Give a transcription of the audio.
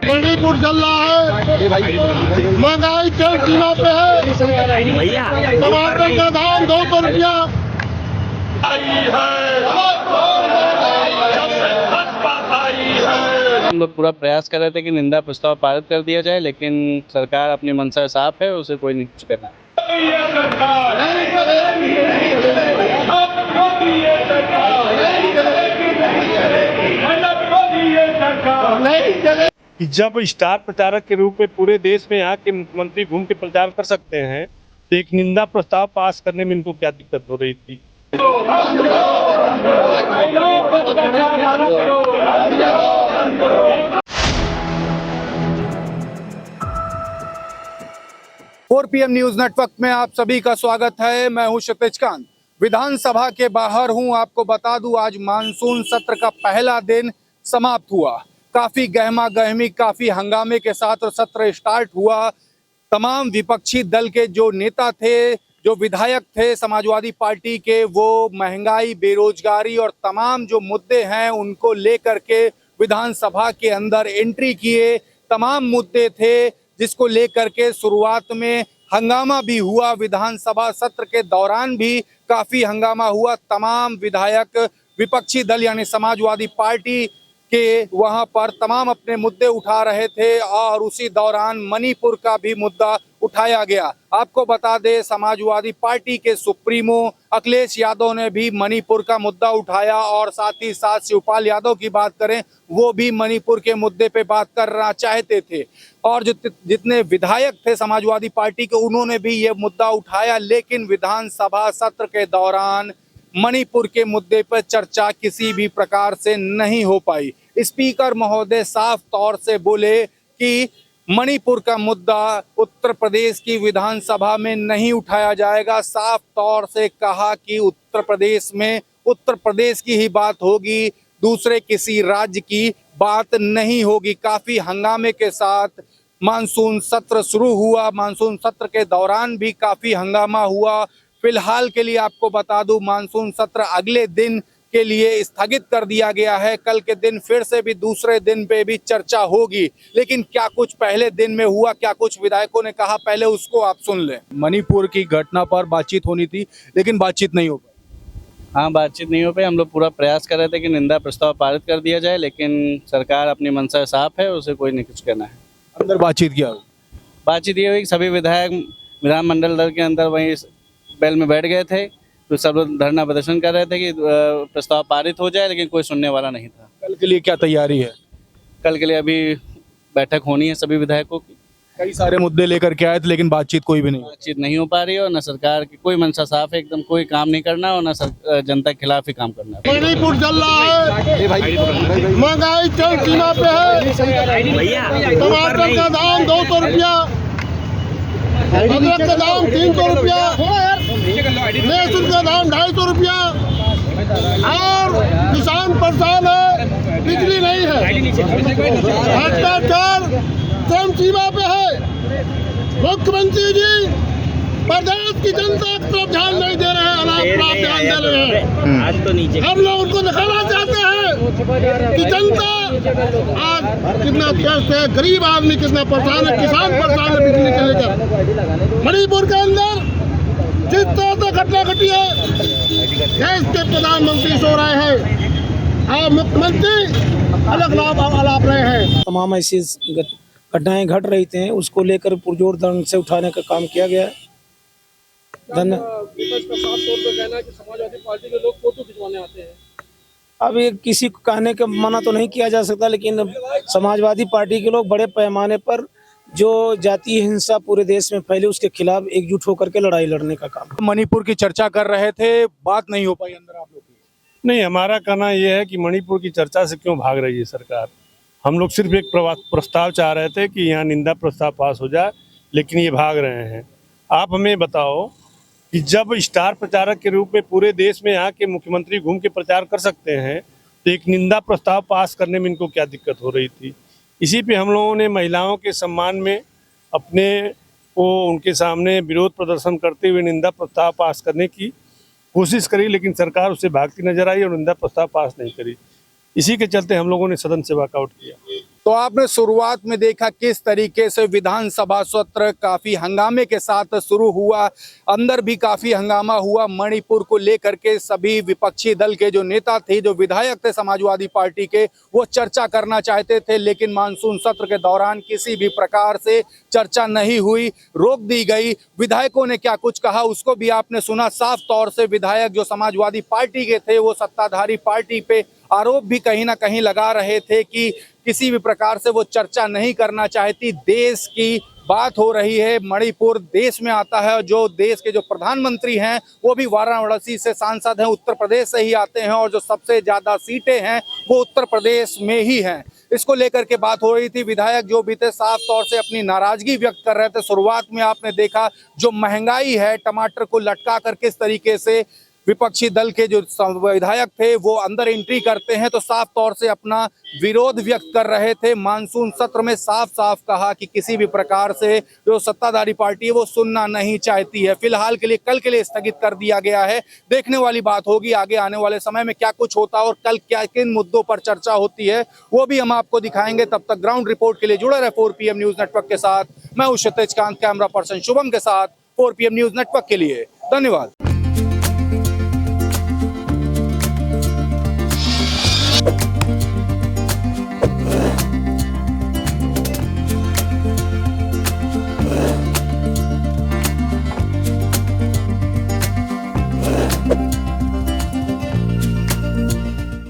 मणिपुर चल रहा है, महंगाई तेल सीमा पे है, टमाटर का दाम 200 रुपया। हम लोग पूरा प्रयास कर रहे थे कि निंदा प्रस्ताव पारित कर दिया जाए, लेकिन सरकार अपनी मंशा साफ है, उसे कोई नहीं कुछ करना। कि जब स्टार प्रचारक के रूप में पूरे देश में यहाँ के मुख्यमंत्री घूम के प्रचार कर सकते हैं, तो एक निंदा प्रस्ताव पास करने में इनको क्या दिक्कत हो रही थी। फोर PM न्यूज नेटवर्क में आप सभी का स्वागत है। मैं हूं क्षितिज कांत। विधानसभा के बाहर हूं। आपको बता दूं, आज मानसून सत्र का पहला दिन समाप्त हुआ। काफी गहमा गहमी, काफी हंगामे के साथ सत्र स्टार्ट हुआ। तमाम विपक्षी दल के जो नेता थे, जो विधायक थे समाजवादी पार्टी के, वो महंगाई, बेरोजगारी और तमाम जो मुद्दे हैं उनको लेकर के विधानसभा के अंदर एंट्री किए। तमाम मुद्दे थे जिसको लेकर के शुरुआत में हंगामा भी हुआ। विधानसभा सत्र के दौरान भी काफी हंगामा हुआ। तमाम विधायक विपक्षी दल यानी समाजवादी पार्टी के वहां पर तमाम अपने मुद्दे उठा रहे थे और उसी दौरान मणिपुर का भी मुद्दा उठाया गया। आपको बता दें, समाजवादी पार्टी के सुप्रीमो अखिलेश यादव ने भी मणिपुर का मुद्दा उठाया और साथ ही साथ शिवपाल यादव की बात करें, वो भी मणिपुर के मुद्दे पे बात करना चाहते थे। और जितने विधायक थे समाजवादी पार्टी के, उन्होंने भी ये मुद्दा उठाया, लेकिन विधानसभा सत्र के दौरान मणिपुर के मुद्दे पर चर्चा किसी भी प्रकार से नहीं हो पाई। स्पीकर महोदय साफ तौर से बोले कि मणिपुर का मुद्दा उत्तर प्रदेश की विधानसभा में नहीं उठाया जाएगा। साफ तौर से कहा कि उत्तर प्रदेश में उत्तर प्रदेश की ही बात होगी, दूसरे किसी राज्य की बात नहीं होगी। काफी हंगामे के साथ मानसून सत्र शुरू हुआ। मानसून सत्र के दौरान भी काफी हंगामा हुआ। फिलहाल के लिए आपको बता दूं, मानसून सत्र अगले दिन के लिए स्थगित कर दिया गया है। कल के दिन फिर से भी दूसरे दिन पे भी चर्चा होगी, लेकिन क्या कुछ पहले दिन में हुआ, क्या कुछ विधायकों ने कहा, पहले उसको आप सुन लें। मणिपुर की घटना पर बातचीत होनी थी, लेकिन बातचीत नहीं हो पाई। हाँ, बातचीत नहीं हो पाई। हम लोग पूरा प्रयास कर रहे थे कि निंदा प्रस्ताव पारित कर दिया जाए, लेकिन सरकार अपनी मंशा साफ है, उसे कोई नहीं कुछ करना है। अंदर बातचीत किया, बातचीत ये हुई कि सभी विधायक विधानमंडल दल के अंदर वहीं बैल में बैठ गए थे, तो सब लोग धरना प्रदर्शन कर रहे थे कि प्रस्ताव पारित हो जाए, लेकिन कोई सुनने वाला नहीं था। कल के लिए क्या तैयारी है? कल के लिए अभी बैठक होनी है सभी विधायकों की। कई सारे मुद्दे लेकर के आए थे, लेकिन बातचीत कोई भी नहीं। बातचीत नहीं हो पा रही है और न सरकार की कोई मंशा साफ है, एकदम कोई काम नहीं करना और न जनता के खिलाफ ही काम करना है। मणिपुर चल रहा है, महंगाई तेल सीमा पे है, टमाटर का दाम 200 रुपया, अदरक का दाम 300 रुपया, लहसुन का दाम 250 रुपया और किसान परेशान है, बिजली नहीं है, भ्रष्टाचार चरम सीमा पे है। मुख्यमंत्री जी प्रदेश की जनता की तरफ ध्यान नहीं दे रहे हैं, अनाप ध्यान दे रहे हैं। आज तो नीचे हम लोग उनको दिखाना चाहते हैं कि जनता आज कितना त्रस्त है, गरीब आदमी कितना परेशान है, किसान परेशान है बिजली को लेकर। मणिपुर के अंदर जिस तरह से घटना घटी है, देश के प्रधानमंत्री सो रहे हैं और मुख्यमंत्री अलग आलाप रहे हैं। तमाम ऐसी घटनाएं घट रही थी, उसको लेकर पुरजोर ढंग से उठाने का काम किया गया है। समाजवादी पार्टी के लोग फोटो खिंचवाने आते हैं। अब ये किसी को कहने का मना तो नहीं किया जा सकता, लेकिन समाजवादी पार्टी के लोग बड़े पैमाने पर जो जातीय हिंसा पूरे देश में फैले, उसके खिलाफ एकजुट होकर के लड़ाई लड़ने का काम। मणिपुर की चर्चा कर रहे थे, बात नहीं हो पाई अंदर आप लोग की। नहीं, हमारा कहना यह है कि मणिपुर की चर्चा से क्यों भाग रही है सरकार। हम लोग सिर्फ एक प्रस्ताव चाह रहे थे कि यहाँ निंदा प्रस्ताव पास हो जाए, लेकिन ये भाग रहे हैं। आप हमें बताओ कि जब स्टार प्रचारक के रूप में पूरे देश में यहाँ के मुख्यमंत्री घूम के प्रचार कर सकते हैं, तो एक निंदा प्रस्ताव पास करने में इनको क्या दिक्कत हो रही थी। इसी पे हम लोगों ने महिलाओं के सम्मान में अपने को उनके सामने विरोध प्रदर्शन करते हुए निंदा प्रस्ताव पास करने की कोशिश करी, लेकिन सरकार उससे भागती नजर आई और निंदा प्रस्ताव पास नहीं करी। इसी के चलते हम लोगों ने सदन से वॉकआउट किया। तो आपने शुरुआत में देखा किस तरीके से विधानसभा सत्र काफी हंगामे के साथ शुरू हुआ। अंदर भी काफी हंगामा हुआ। मणिपुर को लेकर के सभी विपक्षी दल के जो नेता थे, जो विधायक थे समाजवादी पार्टी के, वो चर्चा करना चाहते थे, लेकिन मानसून सत्र के दौरान किसी भी प्रकार से चर्चा नहीं हुई, रोक दी गई। विधायकों ने क्या कुछ कहा उसको भी आपने सुना। साफ तौर से विधायक जो समाजवादी पार्टी के थे वो सत्ताधारी पार्टी पे आरोप भी कहीं ना कहीं लगा रहे थे कि किसी भी प्रकार से वो चर्चा नहीं करना चाहती। देश की बात हो रही है, मणिपुर देश में आता है। जो देश के जो प्रधानमंत्री हैं वो भी वाराणसी से सांसद हैं, उत्तर प्रदेश से ही आते हैं, और जो सबसे ज़्यादा सीटें हैं वो उत्तर प्रदेश में ही हैं। इसको लेकर के बात हो रही थी। विधायक जो भी थे साफ तौर से अपनी नाराजगी व्यक्त कर रहे थे। शुरुआत में आपने देखा जो महंगाई है, टमाटर को लटका कर किस तरीके से विपक्षी दल के जो विधायक थे वो अंदर एंट्री करते हैं तो साफ तौर से अपना विरोध व्यक्त कर रहे थे। मानसून सत्र में साफ साफ कहा कि किसी भी प्रकार से जो सत्ताधारी पार्टी है वो सुनना नहीं चाहती है। फिलहाल के लिए कल के लिए स्थगित कर दिया गया है। देखने वाली बात होगी आगे आने वाले समय में क्या कुछ होता है और कल क्या किन मुद्दों पर चर्चा होती है वो भी हम आपको दिखाएंगे। तब तक ग्राउंड रिपोर्ट के लिए जुड़े रहे 4PM न्यूज नेटवर्क के साथ। मैं हूं क्षितिज कांत, कैमरा पर्सन शुभम के साथ 4PM न्यूज नेटवर्क के लिए। धन्यवाद।